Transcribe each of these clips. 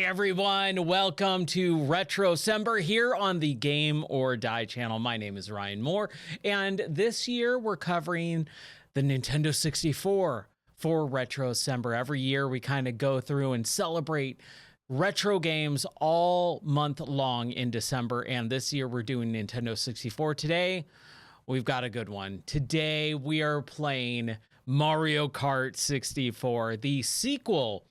everyone, welcome to RetroCember here on the Game or Die channel. My name is Ryan Moore, and this year we're covering the Nintendo 64 for RetroCember. Every year we kind of go through and celebrate retro games all month long in December, and this year we're doing Nintendo 64. Today, we've got a good one. Today we are playing Mario Kart 64, the sequel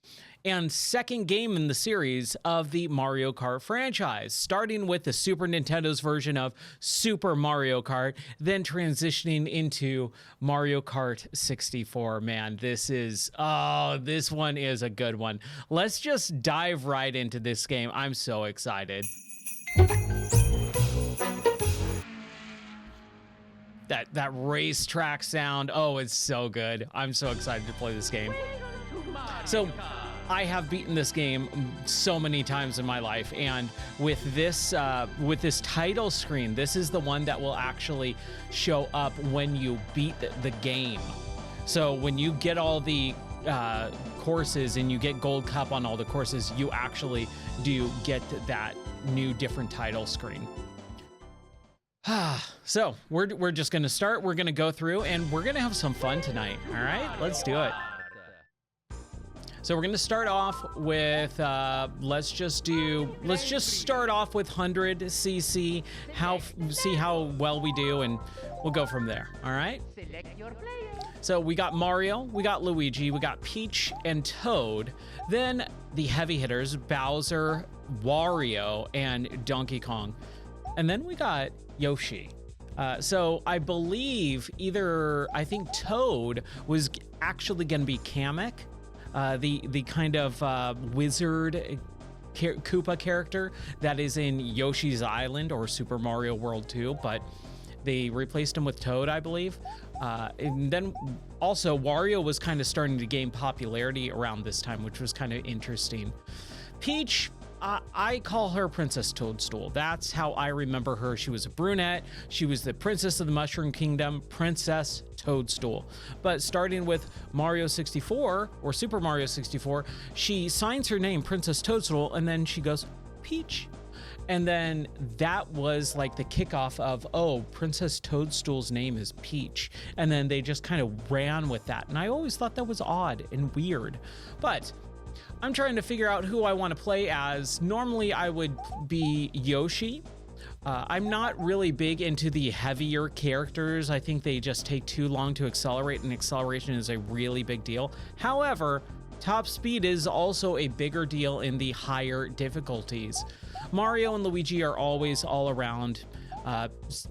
and second game in the series of the Mario Kart franchise, starting with the Super Nintendo's version of Super Mario Kart, then transitioning into Mario Kart 64. Man, this one is a good one. Let's just dive right into this game. I'm so excited. That racetrack sound, oh, it's so good. I'm so excited to play this game. So I have beaten this game so many times in my life, and with this title screen, this is the one that will actually show up when you beat the game. So when you get all the courses and you get Gold Cup on all the courses, you actually do get that new different title screen. So we're just gonna start. We're gonna go through and we're gonna have some fun tonight. All right, let's do it. So we're gonna start off with let's just start off with 100cc. See how well we do, and we'll go from there. All right. So we got Mario, we got Luigi, we got Peach and Toad. Then the heavy hitters: Bowser, Wario, and Donkey Kong. And then we got Yoshi. So I believe I think Toad was actually going to be Kamek, the kind of wizard Koopa character that is in Yoshi's Island or Super Mario World 2, but they replaced him with Toad, I believe. And then also Wario was kind of starting to gain popularity around this time, which was kind of interesting. Peach, I call her Princess Toadstool. That's how I remember her. She was a brunette. She was the princess of the Mushroom Kingdom, Princess Toadstool. But starting with Mario 64 or Super Mario 64, she signs her name Princess Toadstool, and then she goes Peach. And then that was like the kickoff of, oh, Princess Toadstool's name is Peach. And then they just kind of ran with that. And I always thought that was odd and weird. But I'm trying to figure out who I want to play as. Normally I would be Yoshi. I'm not really big into the heavier characters. I think they just take too long to accelerate, and acceleration is a really big deal. However, top speed is also a bigger deal in the higher difficulties. Mario and Luigi are always all around.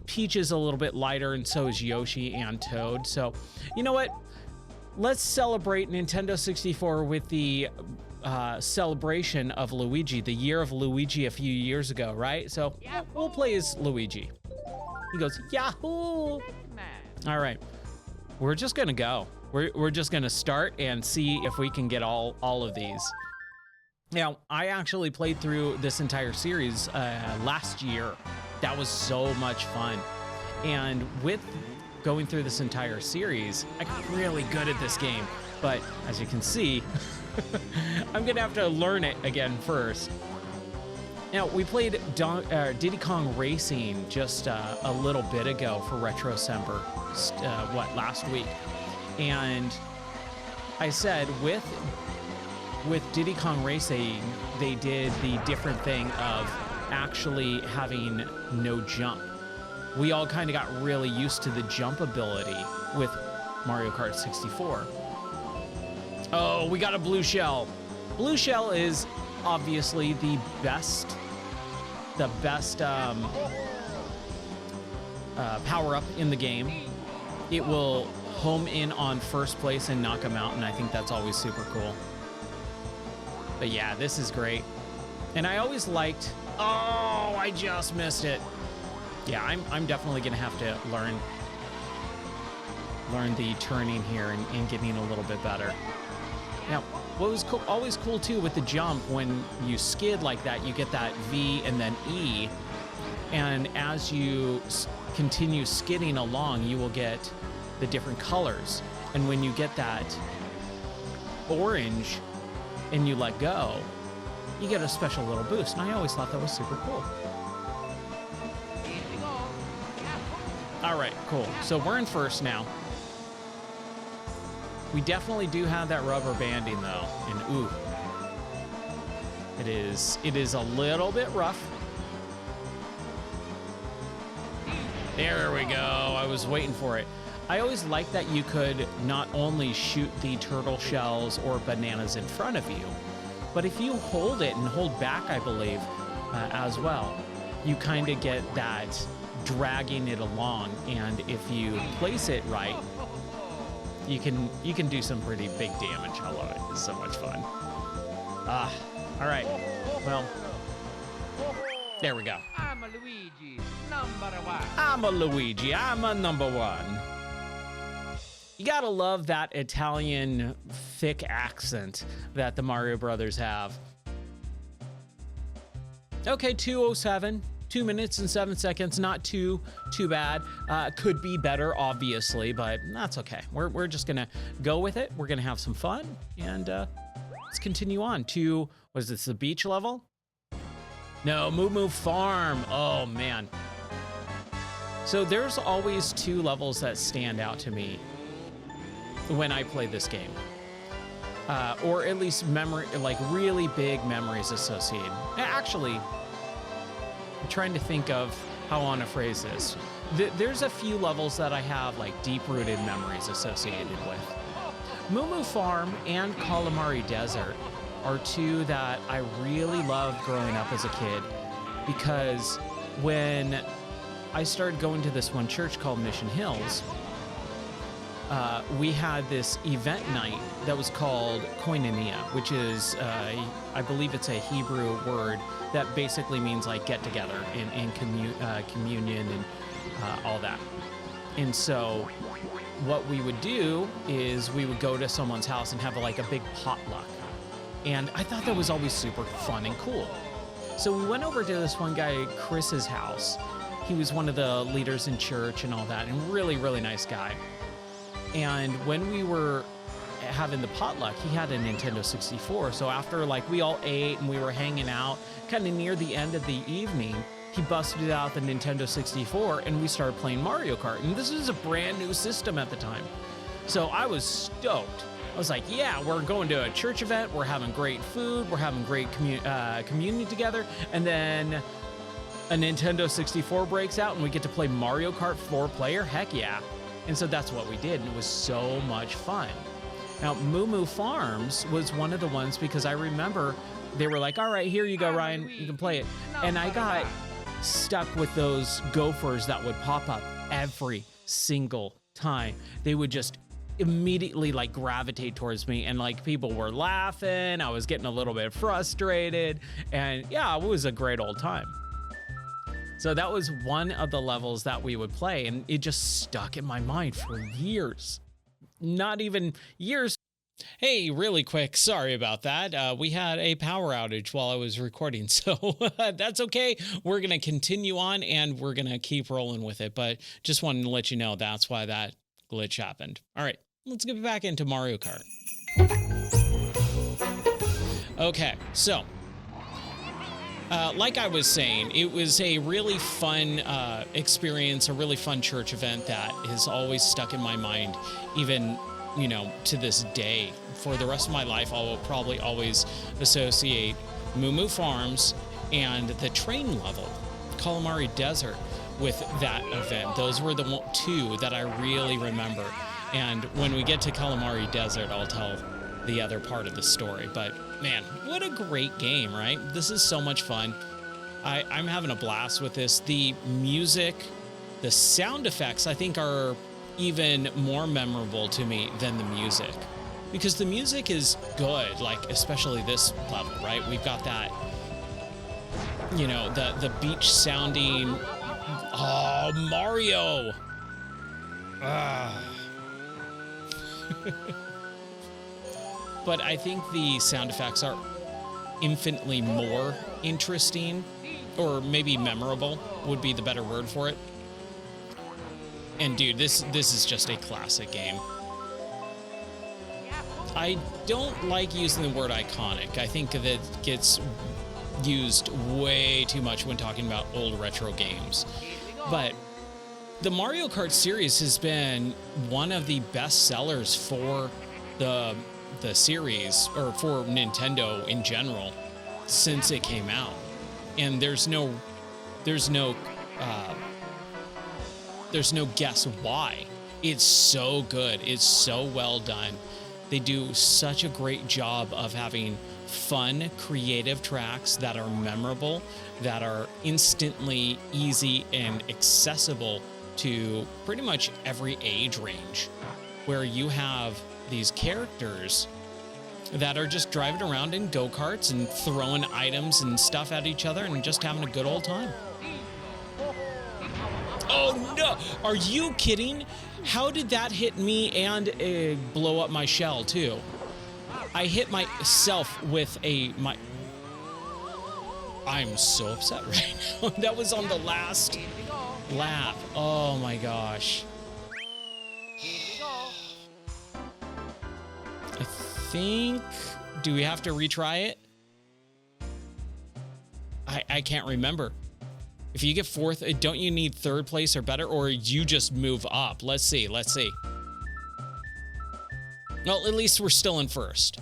Peach is a little bit lighter, and so is Yoshi and Toad. So, you know what? Let's celebrate Nintendo 64 with the celebration of Luigi, the year of Luigi a few years ago, right? So we'll play as Luigi. He goes, Yahoo! All right, we're just gonna go. We're just gonna start and see if we can get all of these. Now, I actually played through this entire series last year. That was so much fun. And with going through this entire series, I got really good at this game. But as you can see, I'm gonna have to learn it again first. Now, we played Diddy Kong Racing just a little bit ago for RetroCember, last week. And I said with Diddy Kong Racing, they did the different thing of actually having no jump. We all kind of got really used to the jump ability with Mario Kart 64. Oh, we got a blue shell. Blue shell is obviously the best power-up in the game. It will home in on first place and knock him out, and I think that's always super cool. But yeah, this is great. And I always liked, oh, I just missed it. Yeah, I'm definitely gonna have to learn the turning here and getting a little bit better. Now, what was always cool too with the jump, when you skid like that, you get that V and then E, and as you continue skidding along, you will get the different colors. And when you get that orange and you let go, you get a special little boost. And I always thought that was super cool. All right, cool. So we're in first now. We definitely do have that rubber banding though, and ooh, it is a little bit rough. There we go. I was waiting for it. I always liked that you could not only shoot the turtle shells or bananas in front of you, but if you hold it and hold back, I believe, as well, you kind of get that dragging it along, and if you place it right, you can do some pretty big damage. I love it. It's so much fun. All right. Well, there we go. I'm a Luigi, number one. I'm a Luigi. I'm a number one. You gotta love that Italian thick accent that the Mario Brothers have. Okay, 2:07. 2 minutes and 7 seconds, not too bad. Could be better, obviously, but that's okay. We're just gonna go with it. We're gonna have some fun, and let's continue on to, what is this, the beach level? No, Moo Moo Farm. Oh man. So there's always 2 levels that stand out to me when I play this game, or at least like really big memories associated. Actually, I'm trying to think of how I want to phrase this. There's a few levels that I have like deep-rooted memories associated with. Moo Moo Farm and Calamari Desert are 2 that I really loved growing up as a kid, because when I started going to this one church called Mission Hills, we had this event night that was called Koinonia, which is, I believe it's a Hebrew word that basically means like get together and communion and all that. And so what we would do is we would go to someone's house and have like a big potluck. And I thought that was always super fun and cool. So we went over to this one guy, Chris's house. He was one of the leaders in church and all that, and really, really nice guy. And when we were having the potluck, he had a Nintendo 64. So after like we all ate and we were hanging out, kind of near the end of the evening, he busted out the Nintendo 64 and we started playing Mario Kart. And this was a brand new system at the time. So I was stoked. I was like, yeah, we're going to a church event. We're having great food. We're having great community together. And then a Nintendo 64 breaks out and we get to play Mario Kart 4-player. Heck yeah. And so that's what we did, and it was so much fun. Now, Moo Moo Farms was one of the ones, because I remember they were like, all right, here you go, Ryan, you can play it. And I got stuck with those gophers that would pop up every single time. They would just immediately like gravitate towards me, and like people were laughing. I was getting a little bit frustrated, and yeah, it was a great old time. So that was one of the levels that we would play, and it just stuck in my mind for years. Not even years. Hey, really quick, sorry about that. We had a power outage while I was recording, so that's okay. We're going to continue on, and we're going to keep rolling with it, but just wanted to let you know that's why that glitch happened. All right, let's get back into Mario Kart. Okay, so like I was saying, it was a really fun experience, a really fun church event that has always stuck in my mind, even, you know, to this day. For the rest of my life, I will probably always associate Moo Moo Farms and the train level, Calamari Desert, with that event. Those were the 2 that I really remember. And when we get to Calamari Desert, I'll tell the other part of the story. But man, what a great game, right? This is so much fun. I'm having a blast with this. The music, the sound effects, I think are even more memorable to me than the music, because the music is good, like especially this level, right? We've got that, you know, the beach sounding. Oh, Mario. But I think the sound effects are infinitely more interesting, or maybe memorable would be the better word for it. And dude, this is just a classic game. I don't like using the word iconic. I think that it gets used way too much when talking about old retro games. But the Mario Kart series has been one of the best sellers for the series, or for Nintendo in general, since it came out. And there's no guess why. It's so good. It's so well done. They do such a great job of having fun, creative tracks that are memorable, that are instantly easy and accessible to pretty much every age range, where you have these characters that are just driving around in go-karts and throwing items and stuff at each other and just having a good old time. Oh no, are you kidding? How did that hit me and blow up my shell too? I hit myself with I'm so upset right now. That was on the last lap. Oh my gosh. I think, do we have to retry it? I can't remember. If you get fourth, don't you need third place or better, or you just move up? Let's see. Well, at least we're still in first.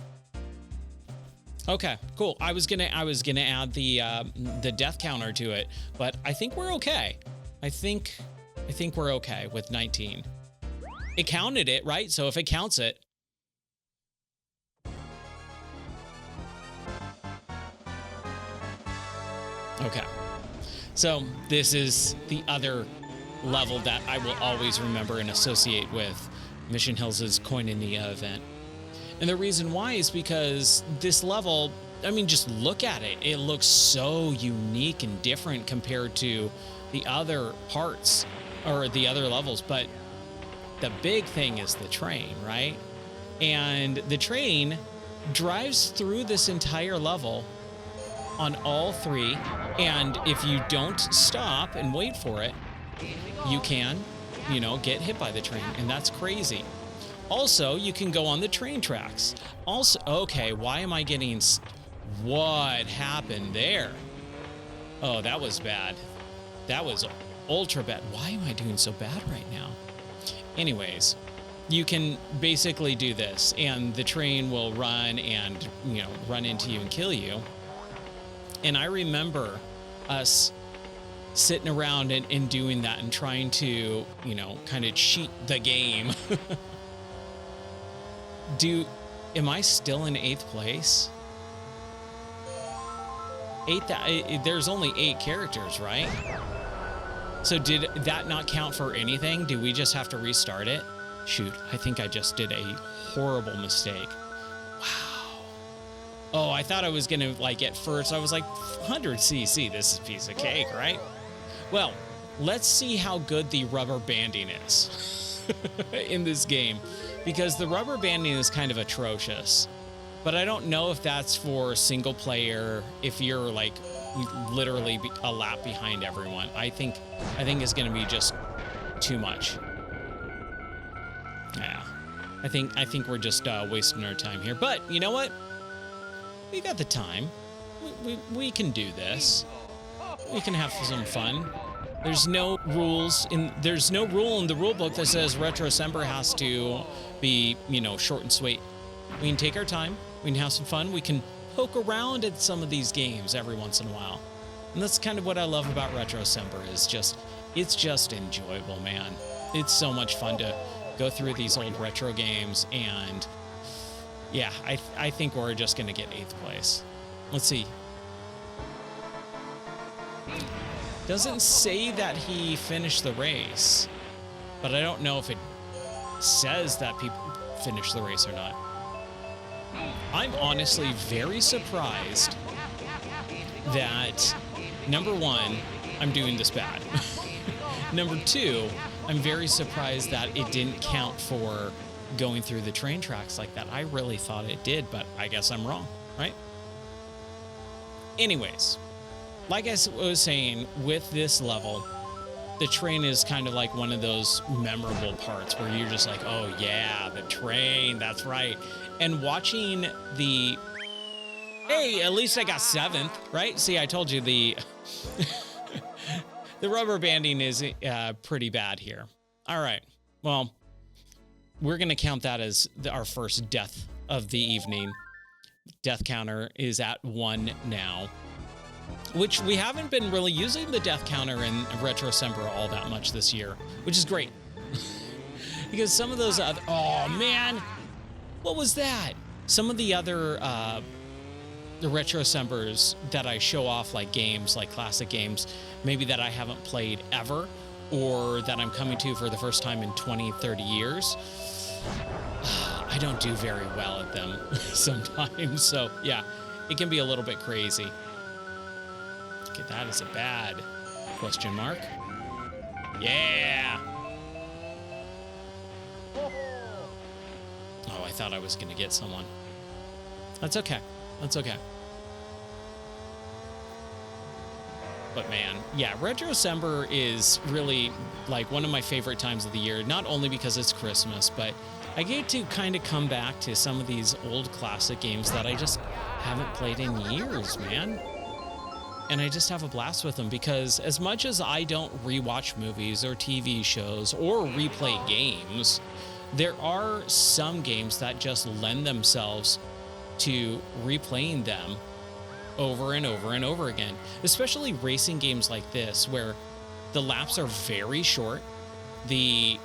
Okay, cool. I was gonna add the death counter to it, but I think we're okay. I think we're okay with 19. It counted it, right? So if it counts it. Okay. So this is the other level that I will always remember and associate with Mission Hills' Koinonia event. And the reason why is because this level, I mean, just look at it. It looks so unique and different compared to the other parts or the other levels. But the big thing is the train, right? And the train drives through this entire level on all three, and if you don't stop and wait for it, you can, get hit by the train, and that's crazy. Also, you can go on the train tracks. Also, okay, why am I getting... What happened there? Oh, that was bad. That was ultra bad. Why am I doing so bad right now? Anyways, you can basically do this, and the train will run and, run into you and kill you. And I remember us sitting around and doing that and trying to, kind of cheat the game. Am I still in 8th place? There's only 8 characters, right? So did that not count for anything? Do we just have to restart it? Shoot, I think I just did a horrible mistake. Wow. Oh, I thought I was gonna get first. I was like, 100 cc, this is a piece of cake, right? Well, let's see how good the rubber banding is in this game, because the rubber banding is kind of atrocious. But I don't know if that's for single player, if you're literally a lap behind everyone. I think it's gonna be just too much. Yeah, I think we're just wasting our time here. But you know what? We got the time. We can do this. We can have some fun. There's no rule in the rule book that says RetroCember has to be, short and sweet. We can take our time. We can have some fun. We can poke around at some of these games every once in a while. And that's kind of what I love about RetroCember it's just enjoyable, man. It's so much fun to go through these old retro games, and yeah, I think we're just going to get 8th place. Let's see. Doesn't say that he finished the race, but I don't know if it says that people finish the race or not. I'm honestly very surprised that, number one, I'm doing this bad. Number two, I'm very surprised that it didn't count for going through the train tracks like that. I really thought it did, but I guess I'm wrong, right? Anyways, like I was saying, with this level, the train is kind of like one of those memorable parts where you're just like, oh yeah, the train, that's right. And watching the, hey, at least I got 7th, right? See, I told you the the rubber banding is pretty bad here. All right, well, we're gonna count that as our first death of the evening. Death counter is at 1 now, which we haven't been really using the death counter in RetroCember all that much this year, which is great. Because some of those other, oh man, what was that? Some of the other the RetroCembers that I show off, like games, like classic games, maybe that I haven't played ever, or that I'm coming to for the first time in 20, 30 years, I don't do very well at them sometimes. So yeah, it can be a little bit crazy. Okay, that is a bad question mark. Yeah. Oh, I thought I was going to get someone. That's okay. That's okay. But man, yeah, RetroCember is really like one of my favorite times of the year, not only because it's Christmas, but I get to kind of come back to some of these old classic games that I just haven't played in years, man. And I just have a blast with them because as much as I don't rewatch movies or TV shows or replay games, there are some games that just lend themselves to replaying them over and over and over again, especially racing games like this where the laps are very short. The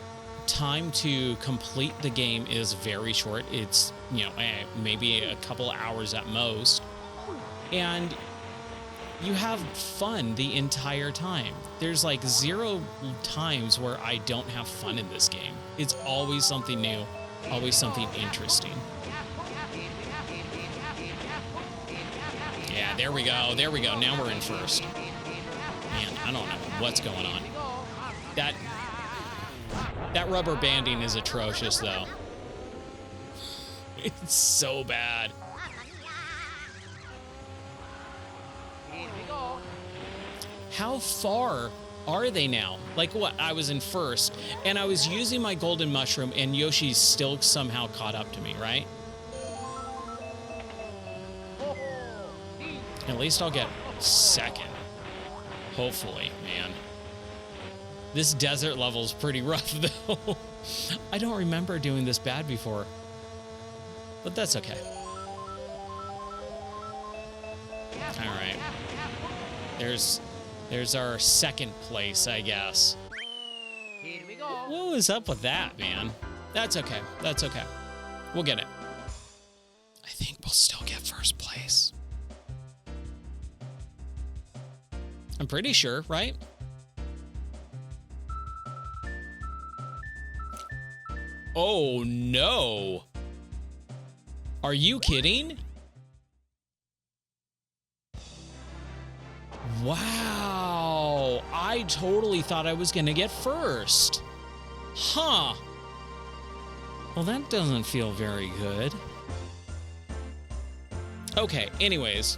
time to complete the game is very short. It's, you know, maybe a couple hours at most. And you have fun the entire time. There's like 0 times where I don't have fun in this game. It's always something new, always something interesting. Yeah, there we go. There we go. Now we're in first. Man, I don't know what's going on. That rubber banding is atrocious, though. It's so bad. How far are they now? Like what? I was in first, and I was using my golden mushroom, and Yoshi's still somehow caught up to me, right? At least I'll get second. Hopefully, man. This desert level's pretty rough, though. I don't remember doing this bad before. But that's okay. All right. There's our second place, I guess. Here we go. What was up with that, man? That's okay. That's okay. We'll get it. I think we'll still get first place. I'm pretty sure, right? Oh, no. Are you kidding? Wow. I totally thought I was going to get first. Huh. Well, that doesn't feel very good. Okay, anyways,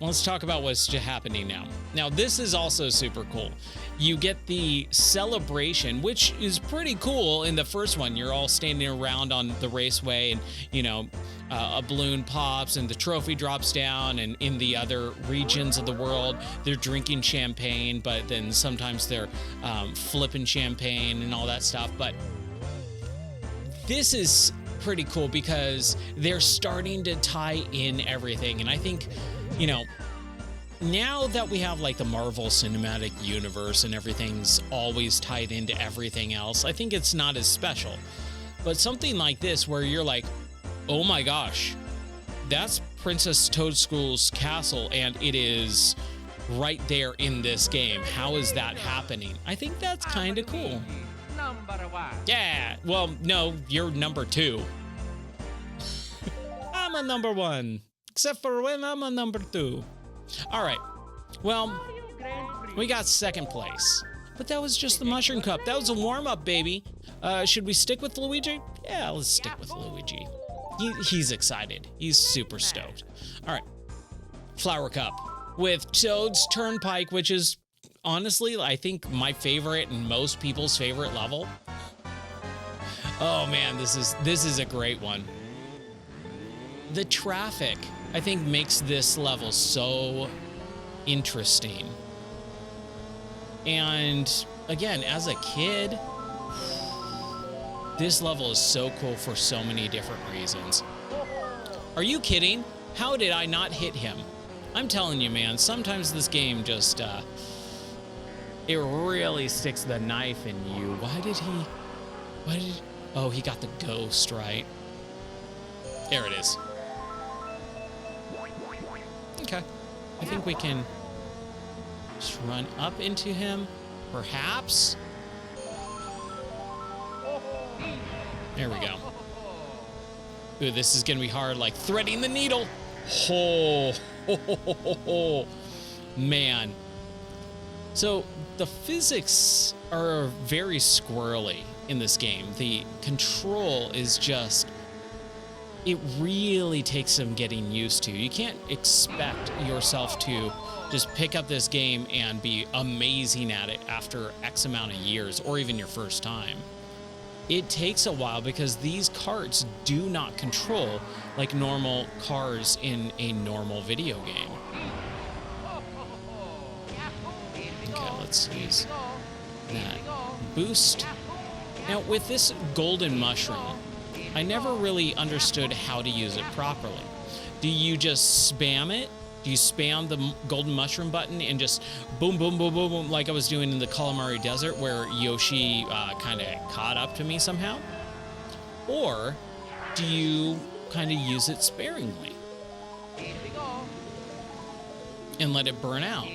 let's talk about what's happening now. Now, this is also super cool. You get the celebration, which is pretty cool. In the first one, you're all standing around on the raceway and, you know, a balloon pops and the trophy drops down, and in the other regions of the world, they're drinking champagne, but then sometimes they're flipping champagne and all that stuff. But this is pretty cool because they're starting to tie in everything. And I think, you know, now that we have like the Marvel Cinematic Universe and everything's always tied into everything else, I think it's not as special. But something like this where you're like, oh my gosh, that's Princess Toadstool's castle and it is right there in this game. How is that happening? I think that's kind of cool. Number 1. Yeah, well, no, you're number 2. I'm a number 1, except for when I'm a number 2. All right, well, we got second place, but that was just the Mushroom Cup. That was a warm-up, baby. Should we stick with Luigi? Yeah, let's stick with Luigi. He's excited. He's super stoked. All right, Flower Cup with Toad's Turnpike, which is honestly, I think my favorite and most people's favorite level. Oh man, this is a great one. The traffic, I think, makes this level so interesting. And again, as a kid, this level is so cool for so many different reasons. Are you kidding? How did I not hit him? I'm telling you, man, sometimes this game just, it really sticks the knife in you. Oh, he got the ghost, right? There it is. Okay. I think we can just run up into him, perhaps. There we go. Ooh, this is gonna be hard, like threading the needle. Oh, man. So the physics are very squirrely in this game. The control is just, it really takes some getting used to. You can't expect yourself to just pick up this game and be amazing at it after X amount of years, or even your first time. It takes a while because these karts do not control like normal cars in a normal video game. Okay, let's use that boost. Now, with this golden mushroom, I never really understood how to use it properly. Do you just spam it? Do you spam the golden mushroom button and just boom, boom, boom, boom, boom, like I was doing in the Calamari Desert where Yoshi kind of caught up to me somehow? Or do you kind of use it sparingly and let it burn out?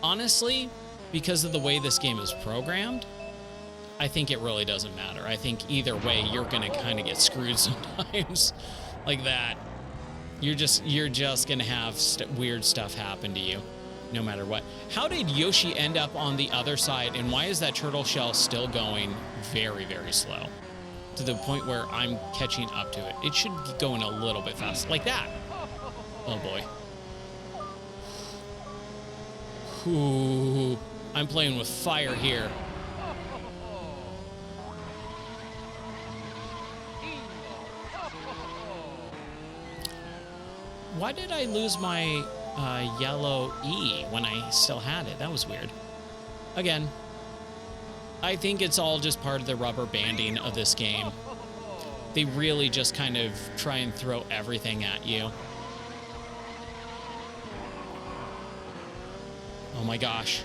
Honestly, because of the way this game is programmed, I think it really doesn't matter. I think either way, you're gonna kind of get screwed sometimes like that. You're just gonna have weird stuff happen to you no matter what. How did Yoshi end up on the other side, and why is that turtle shell still going very, very slow to the point where I'm catching up to it? It should be going a little bit fast, like that. Oh boy. Ooh, I'm playing with fire here. Why did I lose my yellow E when I still had it? That was weird. Again, I think it's all just part of the rubber banding of this game. They really just kind of try and throw everything at you. Oh my gosh.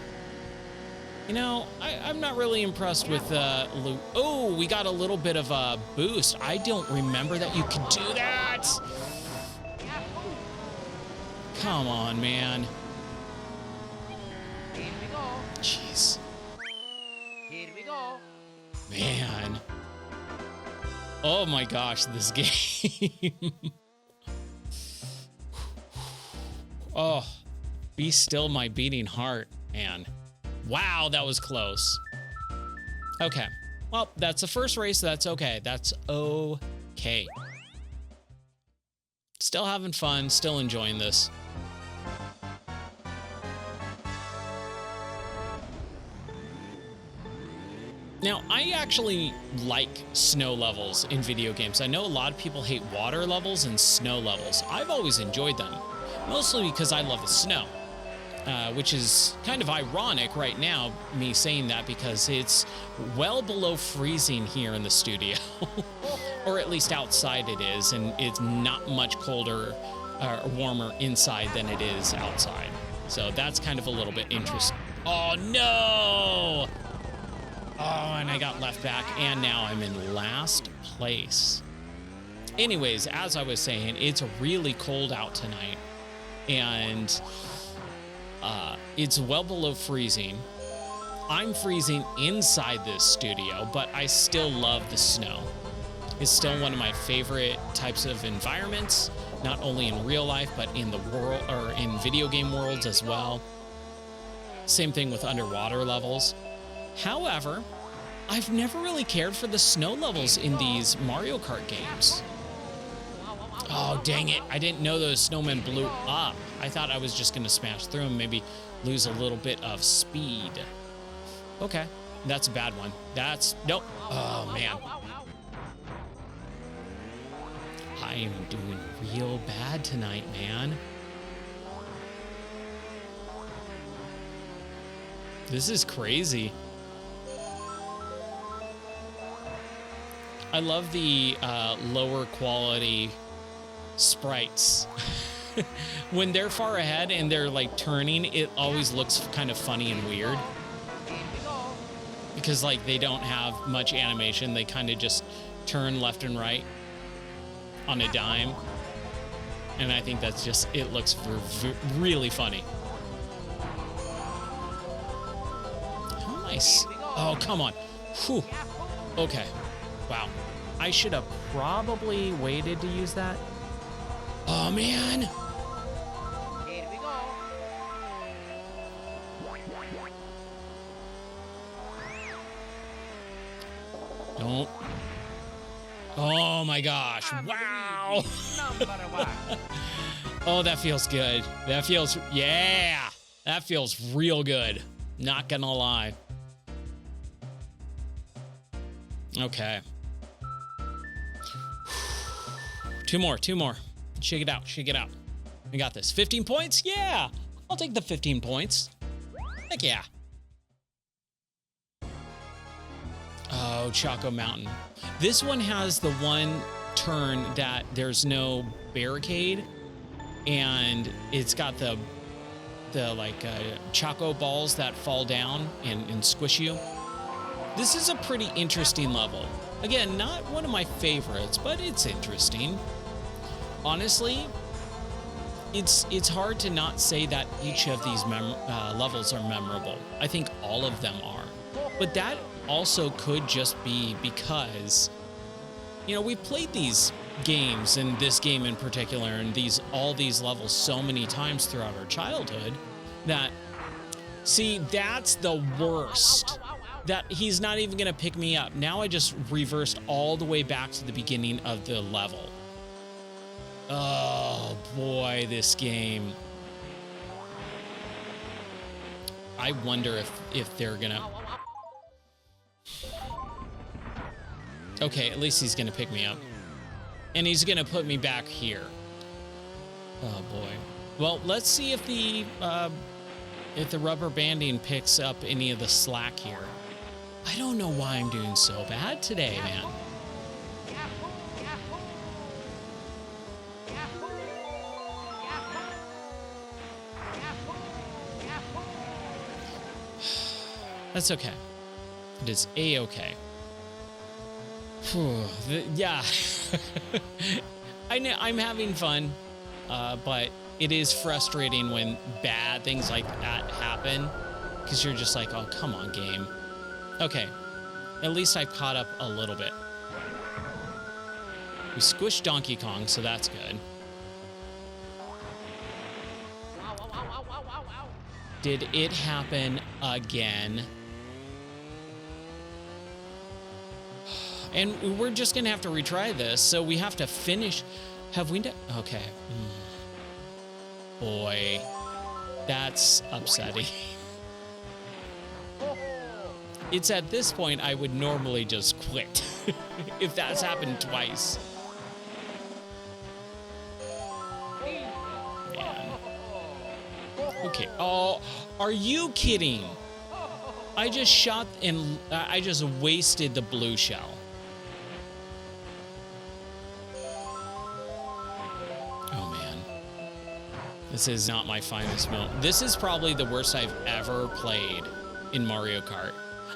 You know, I'm not really impressed with loot. Oh, we got a little bit of a boost. I don't remember that you could do that. Come on, man. Here we go. Jeez. Here we go. Man. Oh my gosh, this game. Oh, be still my beating heart, man. Wow, that was close. Okay. Well, that's the first race. That's okay. That's okay. Still having fun, still enjoying this. Now, I actually like snow levels in video games. I know a lot of people hate water levels and snow levels. I've always enjoyed them, mostly because I love the snow, which is kind of ironic right now, me saying that, because it's well below freezing here in the studio, or at least outside it is, and it's not much colder or warmer inside than it is outside. So that's kind of a little bit interesting. Oh, no! Oh, and I got left back, and now I'm in last place. Anyways, as I was saying, it's really cold out tonight, and it's well below freezing. I'm freezing inside this studio, but I still love the snow. It's still one of my favorite types of environments, not only in real life, but in the world, or in video game worlds as well. Same thing with underwater levels. However, I've never really cared for the snow levels in these Mario Kart games. Oh, dang it. I didn't know those snowmen blew up. I thought I was just going to smash through them, maybe lose a little bit of speed. Okay. That's a bad one. That's... Nope. Oh, man. I am doing real bad tonight, man. This is crazy. I love the lower quality sprites. When they're far ahead and they're like turning, it always looks kind of funny and weird. Because like they don't have much animation. They kind of just turn left and right on a dime. And I think that's just, it looks really funny. How am I? Oh, come on. Whew. Okay. Wow. I should have probably waited to use that. Oh, man. Here we go. Don't. Oh, my gosh. Wow. Number one. Oh, that feels good. That feels, yeah. That feels real good. Not gonna lie. Okay. Two more. Shake it out. We got this. 15 points? Yeah. I'll take the 15 points. Heck yeah. Oh, Choco Mountain. This one has the one turn that there's no barricade, and it's got the Choco balls that fall down and squish you. This is a pretty interesting level. Again, not one of my favorites, but it's interesting. Honestly, it's hard to not say that each of these levels are memorable. I think all of them are. But that also could just be because, you know, we've played these games, and this game in particular, and all these levels so many times throughout our childhood that, see, that's the worst. That he's not even gonna pick me up. Now I just reversed all the way back to the beginning of the level. Oh boy, this game. I wonder if they're gonna... Okay, at least he's gonna pick me up. And he's gonna put me back here. Oh boy. Well, let's see if the rubber banding picks up any of the slack here. I don't know why I'm doing so bad today, man. That's okay. It is A-okay. Yeah. I know I'm having fun, but it is frustrating when bad things like that happen, because you're just like, oh, come on, game. Okay, at least I caught up a little bit. We squished Donkey Kong, so that's good. Did it happen again? And we're just gonna have to retry this, so we have to finish. Have we done? Okay. Boy, that's upsetting. It's at this point I would normally just quit if that's happened twice. Man. Okay. Oh, are you kidding? I just shot and I just wasted the blue shell. Oh man. This is not my finest moment. This is probably the worst I've ever played in Mario Kart.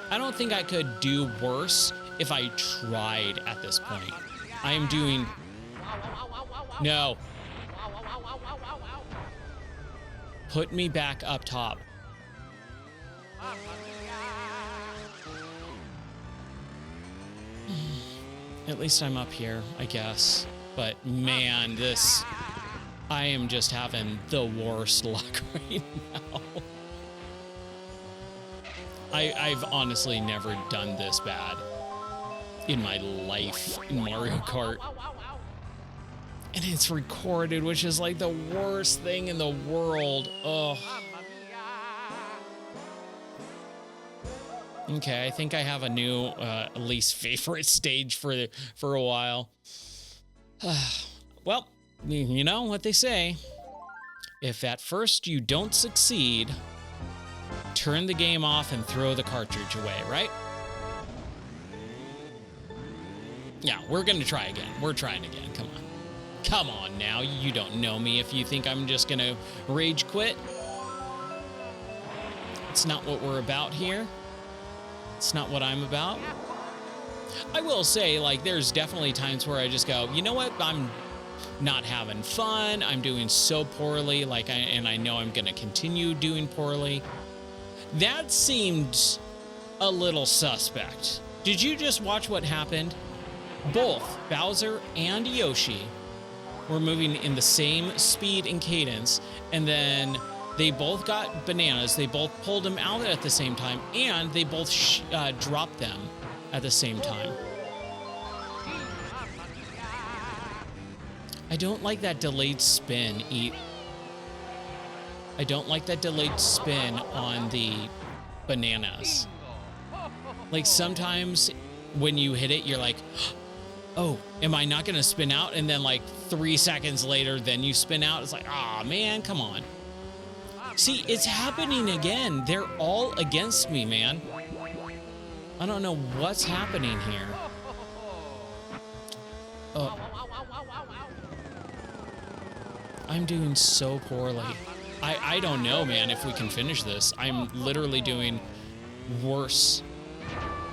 I don't think I could do worse if I tried at this point. I am doing... No. Put me back up top. At least I'm up here, I guess. But man, this... I am just having the worst luck right now. I've honestly never done this bad in my life in Mario Kart. And it's recorded, which is like the worst thing in the world. Oh. Mamma mia. Okay, I think I have a new least favorite stage for a while. Well, you know what they say. If at first you don't succeed, turn the game off and throw the cartridge away, right? Yeah, we're gonna try again. We're trying again. Come on. Come on now. You don't know me if you think I'm just gonna rage quit. It's not what we're about here. It's not what I'm about. I will say, like, there's definitely times where I just go, you know what? I'm not having fun. I'm doing so poorly. And I know I'm going to continue doing poorly. That seemed a little suspect. Did you just watch what happened? Both Bowser and Yoshi were moving in the same speed and cadence, and then they both got bananas. They both pulled them out at the same time, and they both dropped them at the same time. I don't like that delayed spin. I don't like that delayed spin on the bananas. Like sometimes when you hit it, you're like, oh, am I not going to spin out? And then like 3 seconds later, then you spin out. It's like, ah, man, come on. See, it's happening again. They're all against me, man. I don't know what's happening here. Oh. I'm doing so poorly. I don't know, man, if we can finish this. I'm literally doing worse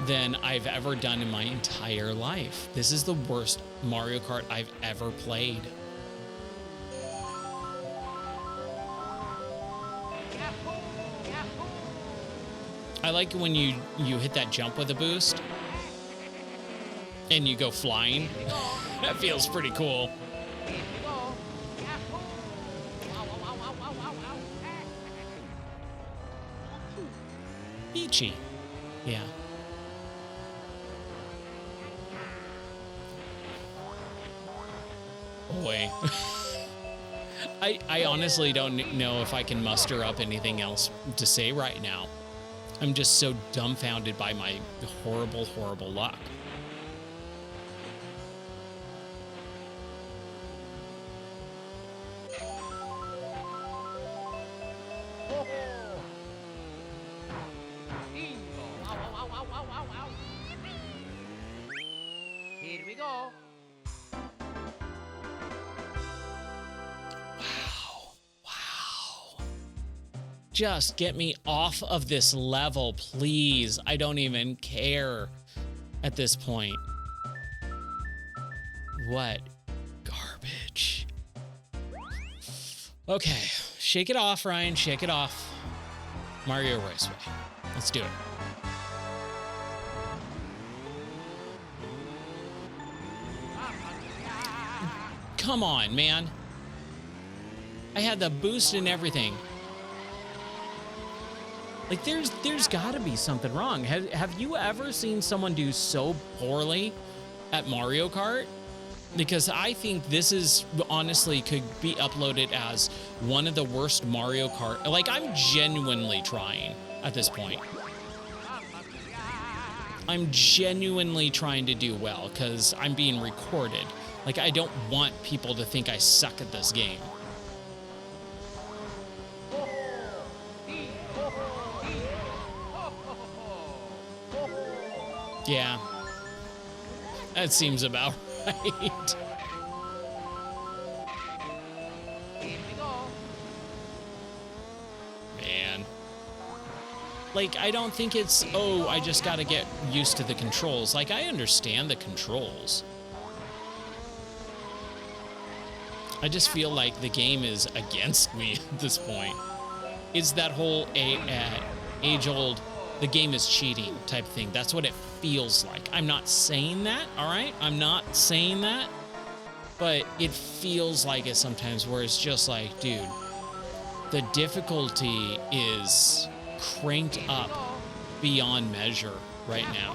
than I've ever done in my entire life. This is the worst Mario Kart I've ever played. I like when you hit that jump with a boost and you go flying. That feels pretty cool. Peachy. Yeah. Boy. I honestly don't know if I can muster up anything else to say right now. I'm just so dumbfounded by my horrible, horrible luck. Here we go. Wow. Just get me off of this level, please. I don't even care at this point. What garbage. Okay, shake it off, Ryan. Shake it off. Mario Raceway. Let's do it. Come on, man. I had the boost and everything. Like, there's got to be something wrong. Have you ever seen someone do so poorly at Mario Kart? Because I think this is honestly could be uploaded as one of the worst Mario Kart. Like, I'm genuinely trying at this point. I'm genuinely trying to do well because I'm being recorded. Like, I don't want people to think I suck at this game. Yeah. That seems about right. Man. Like, I don't think it's, oh, I just gotta get used to the controls. Like, I understand the controls. I just feel like the game is against me at this point. It's that whole age-old, the game is cheating type thing. That's what it feels like. I'm not saying that, all right? I'm not saying that. But it feels like it sometimes where it's just like, dude, the difficulty is cranked up beyond measure right now.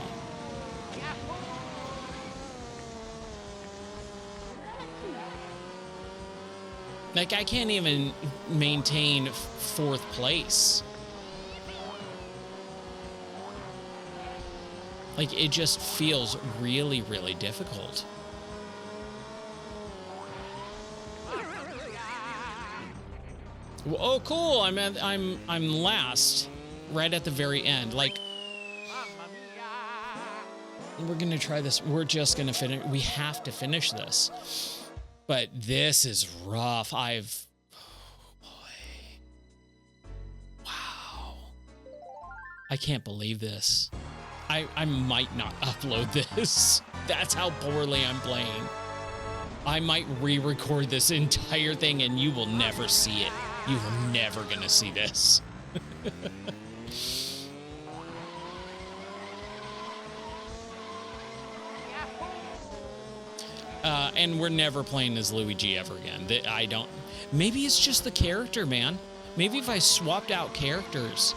Like, I can't even maintain 4th place. Like, it just feels really, really difficult. Oh, cool! I'm last, right at the very end. Like, we're gonna try this. We're just gonna finish. We have to finish this. But this is rough. Oh boy. Wow. I can't believe this. I might not upload this. That's how poorly I'm playing. I might re-record this entire thing and you will never see it. You are never gonna see this. And we're never playing as Luigi ever again. I don't. Maybe it's just the character, man. Maybe if I swapped out characters.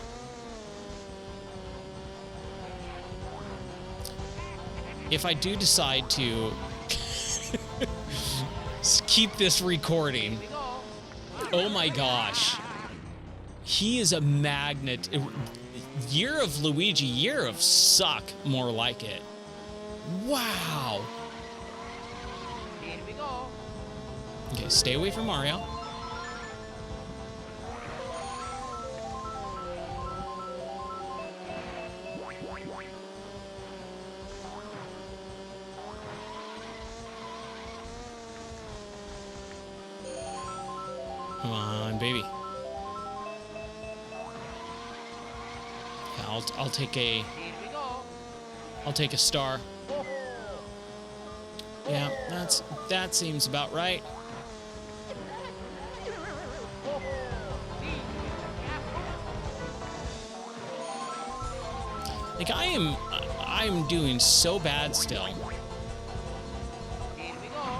If I do decide to keep this recording. Oh my gosh. He is a magnet. Year of Luigi, year of suck, more like it. Wow. Here we go. Okay, stay away from Mario. Come on, baby. Yeah, I'll take a. Here we go. I'll take a star. Oh. Yeah, that seems about right. Like I'm doing so bad still. Here we go.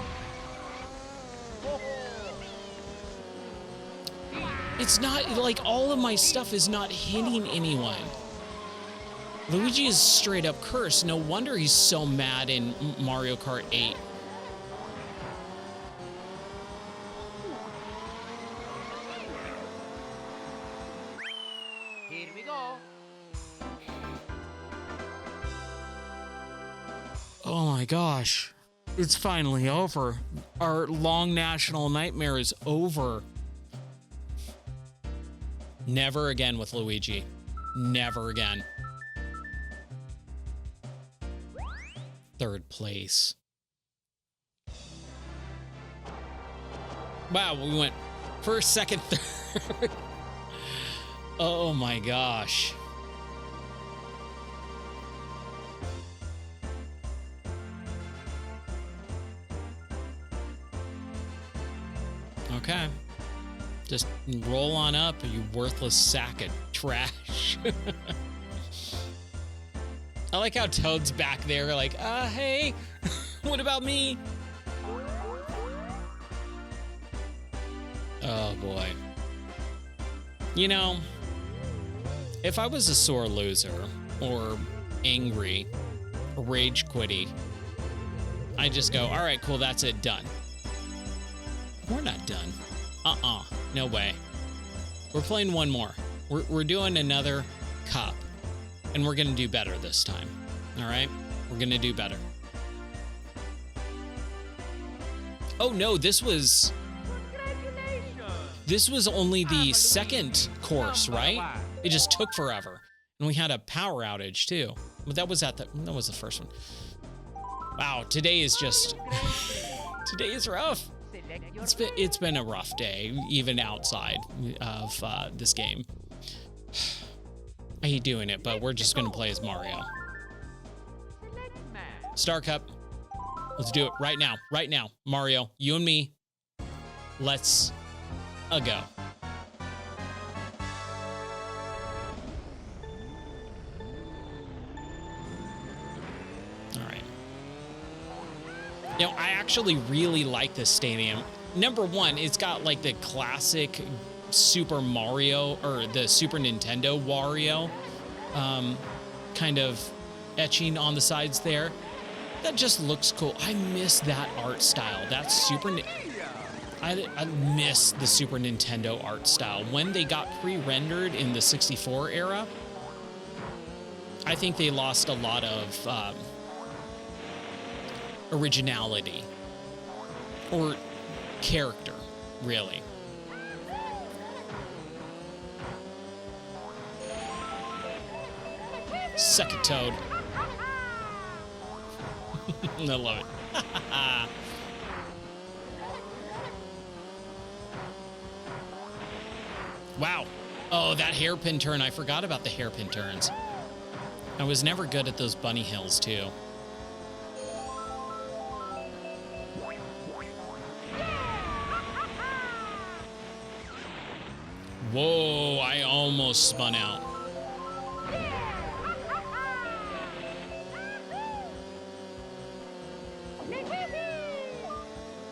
It's not like all of my stuff is not hitting anyone. Luigi is straight up cursed. No wonder he's so mad in Mario Kart 8. Here we go. Oh my gosh. It's finally over. Our long national nightmare is over. Never again with Luigi. Never again. 3rd place. Wow, we went 1st, 2nd, 3rd. Oh my gosh. Okay. Just roll on up, you worthless sack of trash. I like how Toad's back there like, hey, what about me? Oh boy. You know, if I was a sore loser or angry or rage quitty, I just go, all right, cool, that's it, done. We're not done. No way. We're playing one more. We're doing another cup. And we're gonna do better this time. All right? We're gonna do better. Oh no, this was only the 2nd course, right? It just took forever. And we had a power outage too. But that was the 1st one. Wow, today is just today is rough. It's been a rough day, even outside of this game. I hate doing it, but we're just gonna play as Mario. Star Cup. Let's do it right now. Right now. Mario, you and me. Let's go. All right. You know, I actually really like this stadium. Number one, it's got like the classic Super Mario or the Super Nintendo Wario kind of etching on the sides there. That just looks cool. I miss that art style. That's I miss the Super Nintendo art style. When they got pre-rendered in the 64 era, I think they lost a lot of originality or character, really. Suck it, Toad. I love it. Wow. Oh, that hairpin turn. I forgot about the hairpin turns. I was never good at those bunny hills, too. Whoa, I almost spun out.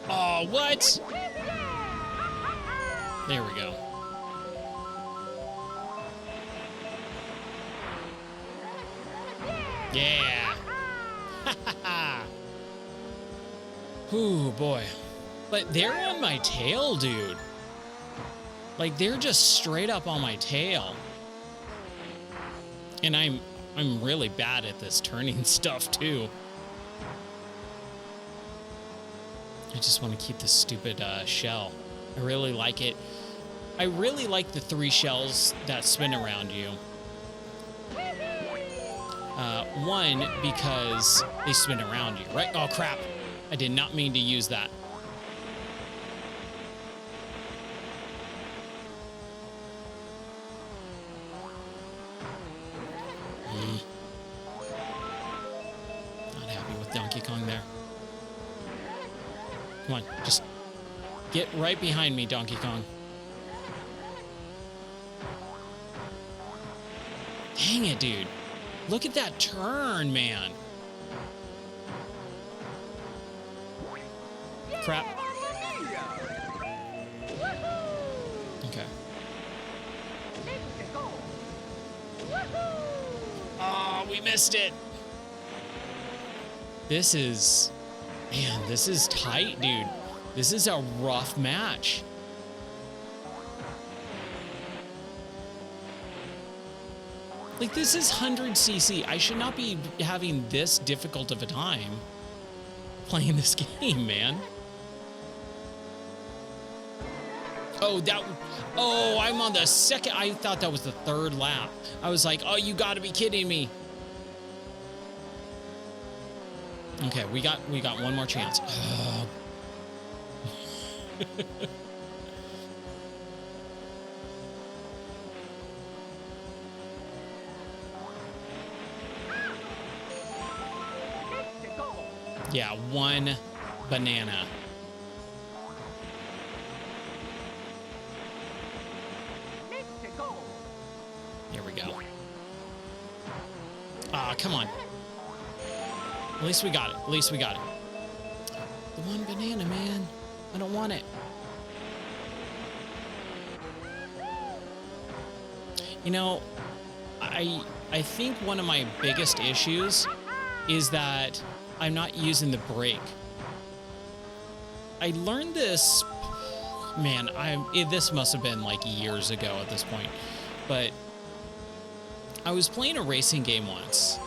Oh, what? There we go. Yeah. Ooh, boy. But they're on my tail, dude. Like, they're just straight up on my tail. And I'm really bad at this turning stuff, too. I just want to keep this stupid shell. I really like it. I really like the 3 shells that spin around you. One, because they spin around you, right? Oh, crap. I did not mean to use that. Not happy with Donkey Kong there. Come on, just get right behind me, Donkey Kong. Dang it, dude. Look at that turn, man. Crap. Okay. Oh, we missed it. This is... Man, this is tight, dude. This is a rough match. Like, this is 100cc. I should not be having this difficult of a time playing this game, man. Oh, oh, I'm on the second. I thought that was the 3rd lap. I was like, oh, you gotta be kidding me. Okay, we got one more chance. Oh. Yeah, 1 banana. Here we go. Ah, come on. At least we got it. At least we got it. The 1 banana, man. I don't want it. You know, I think one of my biggest issues is that I'm not using the brake. I learned this, man, this must have been like years ago at this point, but I was playing a racing game once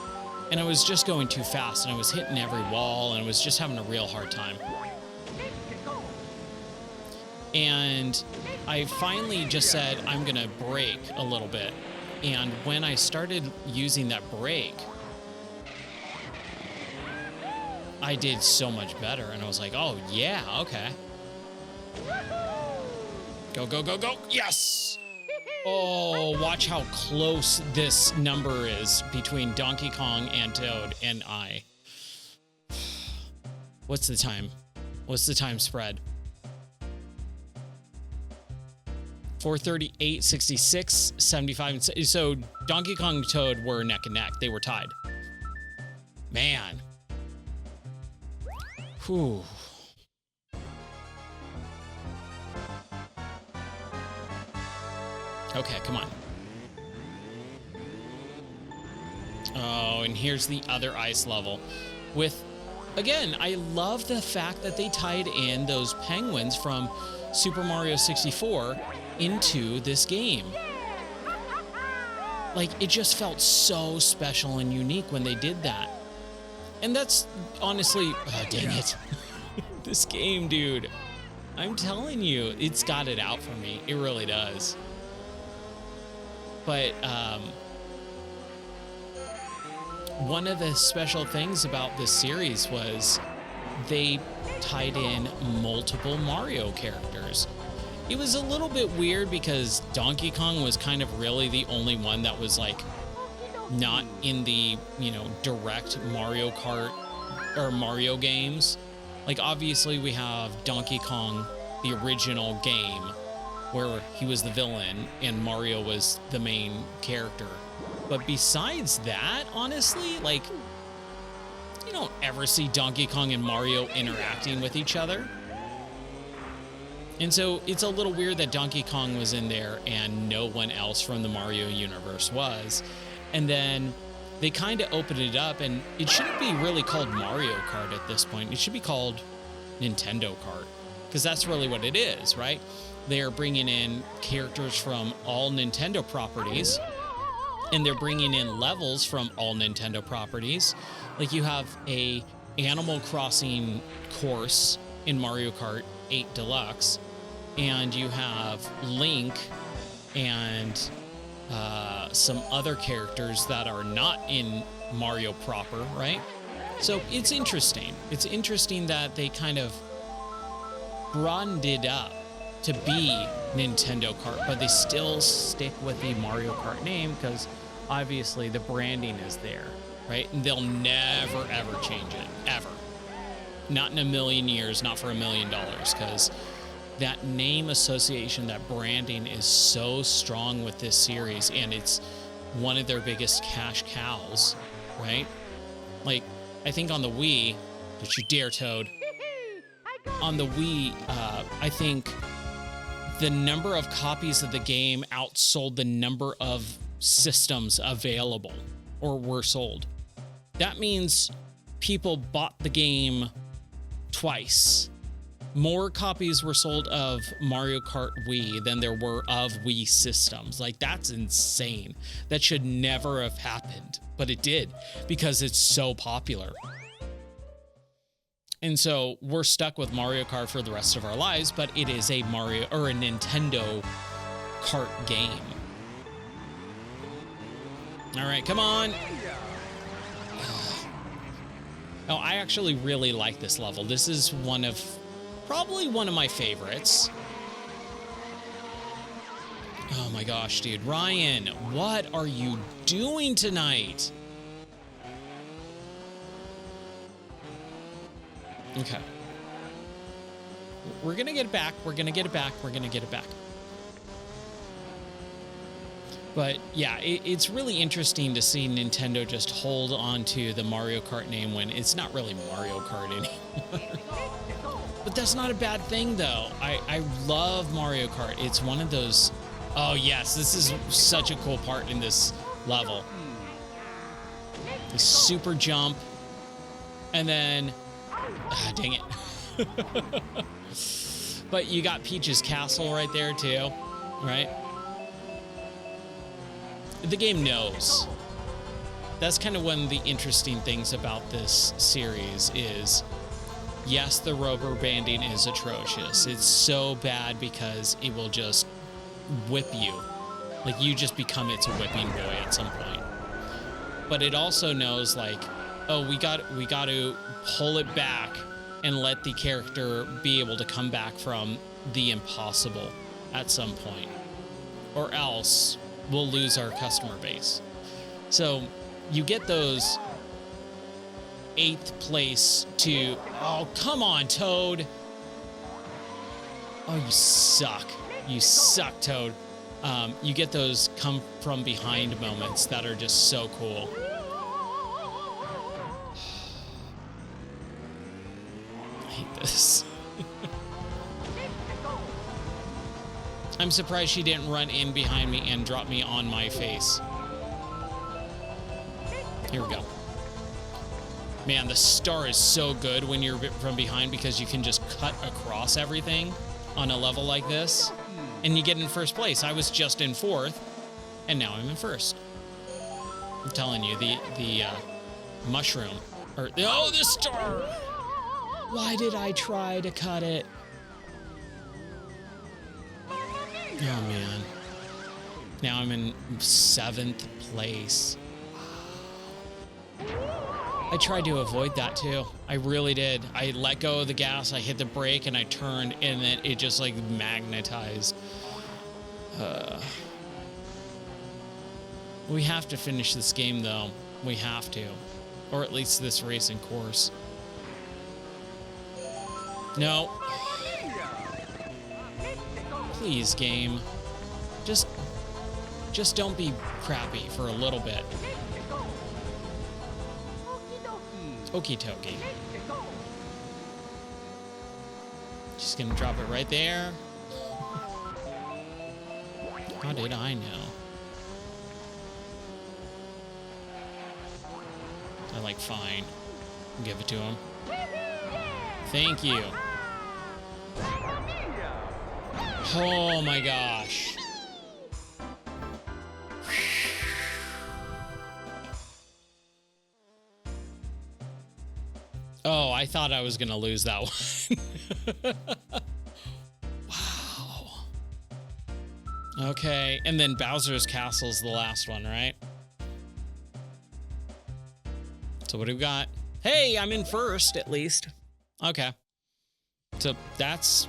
and I was just going too fast and I was hitting every wall and I was just having a real hard time. And I finally just said, I'm gonna brake a little bit. And when I started using that brake, I did so much better, and I was like, oh, yeah, okay. Go, go, go, go. Yes! Oh, watch how close this number is between Donkey Kong and Toad and I. What's the time? What's the time spread? 4:38, 66, 75. So Donkey Kong and Toad were neck and neck. They were tied. Man. Whew. Okay, come on. Oh, and here's the other ice level with again, I love the fact that they tied in those penguins from Super Mario 64 into this game. Like, it just felt so special and unique when they did that. And that's honestly, oh, dang it. This game, dude. I'm telling you, it's got it out for me. It really does. But one of the special things about this series was they tied in multiple Mario characters. It was a little bit weird because Donkey Kong was kind of really the only one that was like not in the, you know, direct Mario Kart or Mario games. Like, obviously we have Donkey Kong, the original game, where he was the villain and Mario was the main character. But besides that, honestly, like, you don't ever see Donkey Kong and Mario interacting with each other. And so it's a little weird that Donkey Kong was in there and no one else from the Mario universe was. And then they kind of opened it up, and it shouldn't be really called Mario Kart at this point. It should be called Nintendo Kart, because that's really what it is, right? They're bringing in characters from all Nintendo properties, and they're bringing in levels from all Nintendo properties. Like, you have a Animal Crossing course in Mario Kart 8 Deluxe, and you have Link and some other characters that are not in Mario proper, right? So it's interesting. It's interesting that they kind of broadened it up to be Nintendo Kart, but they still stick with the Mario Kart name because obviously the branding is there, right? And they'll never, ever change it, ever. Not in a million years, not for $1 million, because that name association, that branding is so strong with this series, and it's one of their biggest cash cows, right? Like, I think on the Wii, don't you dare, Toad. On the Wii, I think the number of copies of the game outsold the number of systems available or were sold. That means people bought the game twice. More copies were sold of Mario Kart Wii than there were of Wii systems. Like, that's insane. That should never have happened, but it did because it's so popular. And so we're stuck with Mario Kart for the rest of our lives, but it is a Mario or a Nintendo Kart game. All right, come on. Oh, I actually really like this level. This is probably one of my favorites. Oh my gosh, dude. Ryan, what are you doing tonight? Okay. We're gonna get it back. We're gonna get it back. We're gonna get it back. But yeah, it's really interesting to see Nintendo just hold on to the Mario Kart name when it's not really Mario Kart anymore. But that's not a bad thing, though. I love Mario Kart. It's one of those... Oh, yes, this is such a cool part in this level. The super jump. And then... dang it. But you got Peach's castle right there, too. Right? The game knows. That's kind of one of the interesting things about this series is... Yes, the rubber banding is atrocious. It's so bad because it will just whip you. Like, you just become its whipping boy at some point. But it also knows, like, oh, we got to pull it back and let the character be able to come back from the impossible at some point. Or else we'll lose our customer base. So you get those 8th place to... Oh, come on, Toad. Oh, you suck. You suck, Toad. You get those come from behind moments that are just so cool. I hate this. I'm surprised she didn't run in behind me and drop me on my face. Here we go. Man, the star is so good when you're from behind because you can just cut across everything on a level like this, and you get in first place. I was just in fourth, and now I'm in first. I'm telling you, the mushroom, or oh, the star! Why did I try to cut it? Oh man. Now I'm in 7th place. I tried to avoid that too. I really did. I let go of the gas, I hit the brake, and I turned, and then it just like magnetized. We have to finish this game though. We have to. Or at least this racing course. No. Please, game. Just don't be crappy for a little bit. Okie dokie. Just gonna drop it right there. How did I know? I like fine. Give it to him. Thank you. Oh my gosh. Oh, I thought I was gonna lose that one. Wow. Okay, and then Bowser's Castle's the last one, right? So what do we got? Hey, I'm in first, at least. Okay. So that's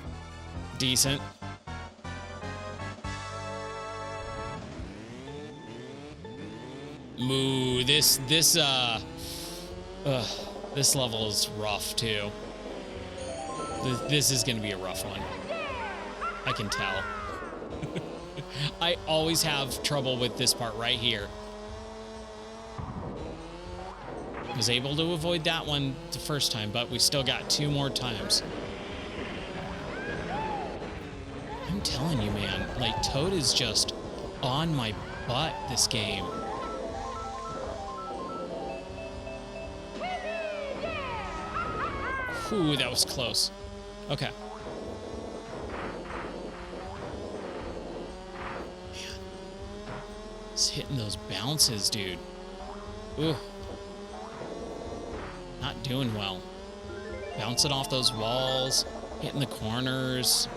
decent. Moo, this level is rough too. This is gonna be a rough one. I can tell. I always have trouble with this part right here. Was able to avoid that one the first time, but we still got 2 more times. I'm telling you, man, like Toad is just on my butt this game. Whew, that was close. Okay. Man. It's hitting those bounces, dude. Ooh. Not doing well. Bouncing off those walls, hitting the corners,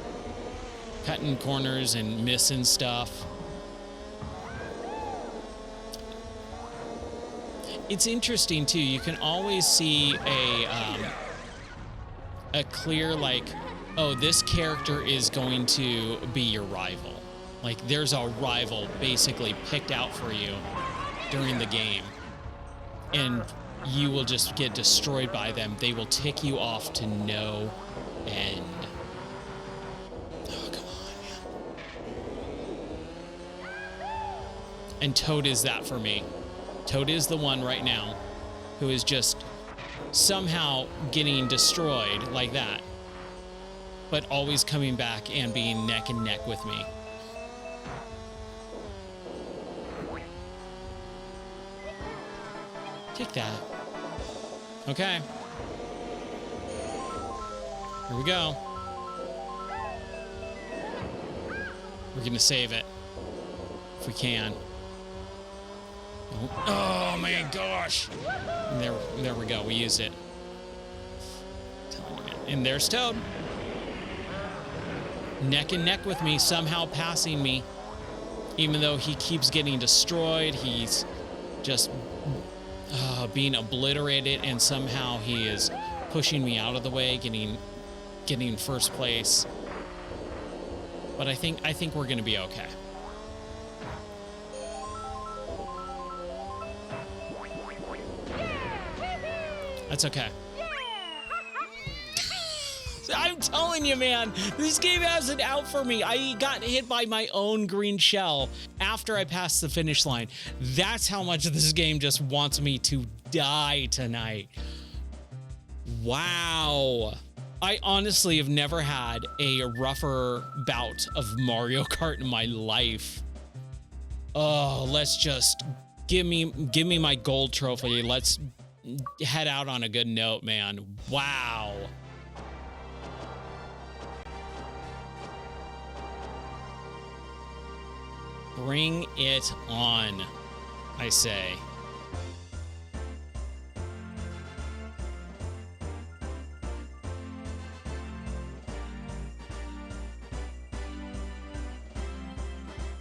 cutting corners and missing stuff. It's interesting too. You can always see a clear, like, oh, this character is going to be your rival. Like, there's a rival basically picked out for you during the game, and you will just get destroyed by them. They will tick you off to no end. Oh, come on, man. And Toad is that for me. Toad is the one right now who is just somehow getting destroyed like that, but always coming back and being neck and neck with me. Take that. Okay. Here we go. We're gonna save it if we can. Oh my gosh! And there we go. We used it. And there's Toad. Neck and neck with me, somehow passing me. Even though he keeps getting destroyed, he's just being obliterated, and somehow he is pushing me out of the way, getting first place. But I think we're gonna be okay. That's okay. I'm telling you, man, this game has it out for me. I got hit by my own green shell after I passed the finish line. That's how much this game just wants me to die tonight. Wow. I honestly have never had a rougher bout of Mario Kart in my life. Oh, let's just give me my gold trophy. Let's head out on a good note, man. Wow. Bring it on, I say.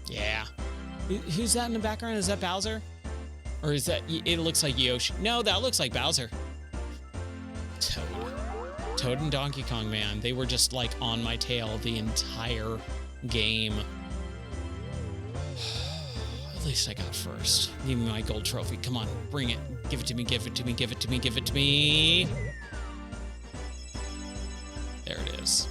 Yeah. Who's that in the background? Is that Bowser? Or is that, it looks like Yoshi. No, that looks like Bowser. Toad and Donkey Kong, man. They were just like on my tail the entire game. At least I got first. Give me my gold trophy. Come on, bring it. Give it to me, give it to me, give it to me, give it to me. There it is.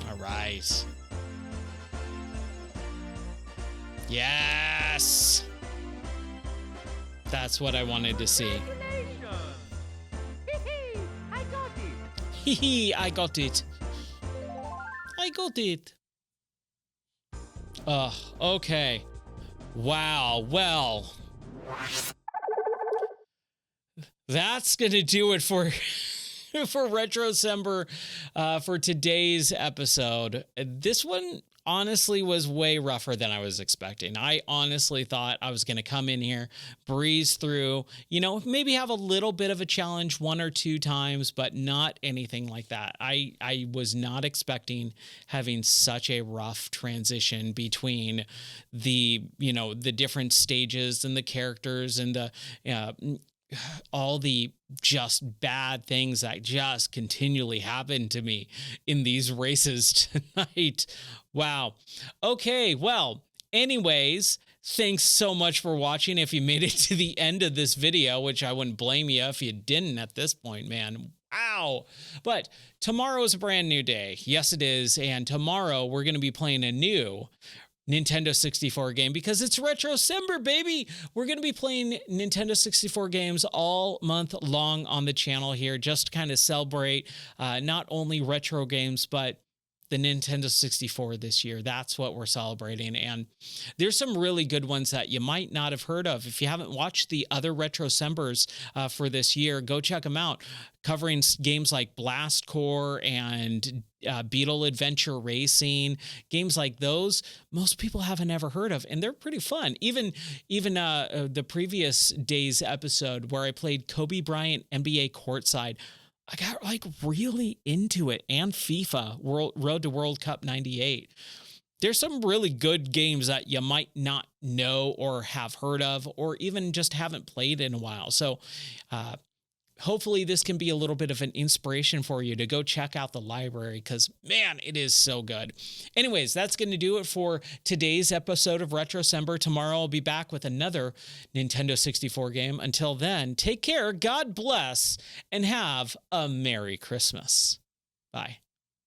All right. Yes! That's what I wanted to see. I got it. Hee I got it. I got it. Okay. Wow. Well, that's gonna do it for for RetroCember for today's episode. This one honestly was way rougher than I was expecting. I honestly thought I was going to come in here, breeze through, you know, maybe have a little bit of a challenge 1 or 2 times, but not anything like that. I was not expecting having such a rough transition between the, you know, the different stages and the characters and the all the just bad things that just continually happen to me in these races tonight. Wow. Okay. Well, anyways, thanks so much for watching. If you made it to the end of this video, which I wouldn't blame you if you didn't at this point, man. Wow. But tomorrow is a brand new day. Yes, it is. And tomorrow we're going to be playing a new Nintendo 64 game because it's RetroCember, baby. We're going to be playing Nintendo 64 games all month long on the channel here, just to kind of celebrate not only retro games, but the Nintendo 64 this year. That's what we're celebrating. And there's some really good ones that you might not have heard of. If you haven't watched the other RetroCembers for this year, go check them out. Covering games like Blast Corps and Beetle Adventure Racing, games like those, most people haven't ever heard of, and they're pretty fun. Even the previous day's episode where I played Kobe Bryant NBA Courtside, I got like really into it, and FIFA Road to World Cup 98. There's some really good games that you might not know or have heard of, or even just haven't played in a while. So hopefully this can be a little bit of an inspiration for you to go check out the library because, man, it is so good. Anyways, that's going to do it for today's episode of RetroCember. Tomorrow I'll be back with another Nintendo 64 game. Until then, take care, God bless, and have a Merry Christmas. Bye.